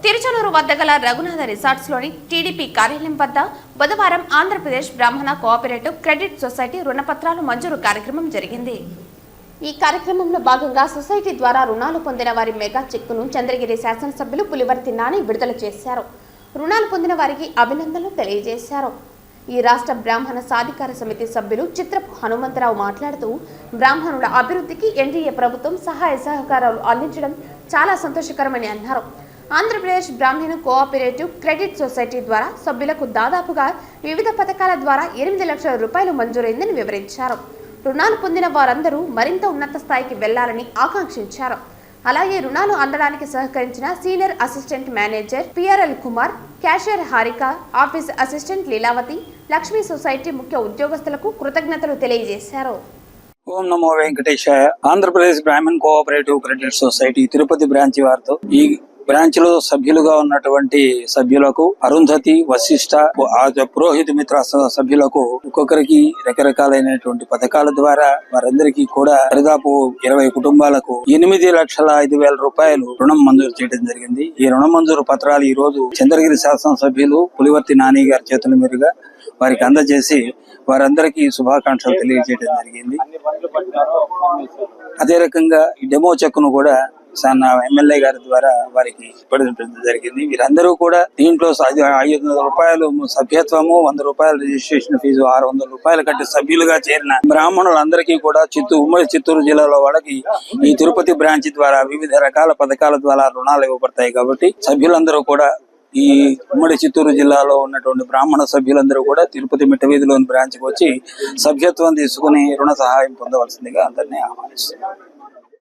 తిరుచనూరు వద్ద గల రఘునాథ రిసార్ట్స్ లోని టీడీపీ కార్యాలయం వద్ద బుధవారం ఆంధ్రప్రదేశ్ బ్రాహ్మణ కోఆపరేటివ్ క్రెడిట్ సొసైటీ రుణపత్రాలు మంజూరు కార్యక్రమం జరిగింది. ఈ కార్యక్రమంలో భాగంగా సొసైటీ ద్వారా రుణాలు పొందిన వారి మెగా చెక్కును చంద్రగిరి శాసనసభ్యులు పులివర్తి నాని విడుదల చేశారు. రుణాలు పొందిన వారికి అభినందనలు తెలియజేశారు. ఈ రాష్ట్ర బ్రాహ్మణ సాధికార సమితి సభ్యులు చిత్రపు హనుమంతరావు మాట్లాడుతూ బ్రాహ్మణుల అభివృద్ధికి ఎన్డీఏ ప్రభుత్వం సహాయ సహకారాలు అందించడం చాలా సంతోషకరమని అన్నారు. ఆంధ్రప్రదేశ్ బ్రాహ్మణ కోఆపరేటివ్ క్రెడిట్ సొసైటీ ద్వారా సభ్యులకు దాదాపుగా వివిధ పథకాల ద్వారా 8 లక్షల రూపాయలు మంజూరైందని వివరించారు. రుణాలు పొందిన వారందరూ మరింత ఉన్నత స్థాయికి వెళ్లాలని ఆకాంక్షించారు. అలాగే రుణాలు అందడానికి సహకరించిన senior assistant manager P R L Kumar, cashier Harika, office assistant Leelavathi, Lakshmi society ముఖ్య ఉద్యోగస్తులకు కృతజ్ఞతలు తెలియజేశారు. ఓం నమో వెంకటేశాయ. Andhra Pradesh Brahmin cooperative credit society Tirupati branch వారితో ఈ బ్రాంచ్ లో సభ్యులుగా ఉన్నటువంటి సభ్యులకు అరుంధతి, వశిష్ట, పురోహిత మిత్ర సభ్యులకు ఒక్కొక్కరికి రకరకాలైనటువంటి పథకాల ద్వారా వారందరికీ కూడా దాదాపు 20 కుటుంబాలకు 8,05,000 రూపాయలు రుణం మంజూరు చేయడం జరిగింది. ఈ రుణ మంజూరు పత్రాలు ఈ రోజు చంద్రగిరి శాసనసభ్యులు పులివర్తి నాని గారి చేతుల మీదుగా వారికి అందజేసి వారందరికీ శుభాకాంక్షలు తెలియజేయడం జరిగింది. అదే రకంగా ఈ డెమో చెక్కును కూడా ఎమ్మెల్యే గారి ద్వారా వారికి ఇవ్వడం జరిగింది. వీరందరూ కూడా దీంట్లో 500 రూపాయలు సభ్యత్వము, 100 రూపాయల రిజిస్ట్రేషన్ ఫీజు, 600 రూపాయలు కట్టి సభ్యులుగా చేరిన బ్రాహ్మణులందరికీ కూడా ఉమ్మడి చిత్తూరు జిల్లాలో వాళ్ళకి ఈ తిరుపతి బ్రాంచ్ ద్వారా వివిధ రకాల పథకాల ద్వారా రుణాలు ఇవ్వబడతాయి. కాబట్టి సభ్యులందరూ కూడా ఈ ఉమ్మడి చిత్తూరు జిల్లాలో ఉన్నటువంటి బ్రాహ్మణ సభ్యులందరూ కూడా తిరుపతి మిట్టవీధిలోని బ్రాంచ్కి వచ్చి సభ్యత్వం తీసుకుని రుణ సహాయం పొందవలసిందిగా అందరినీ ఆహ్వానిస్తున్నారు.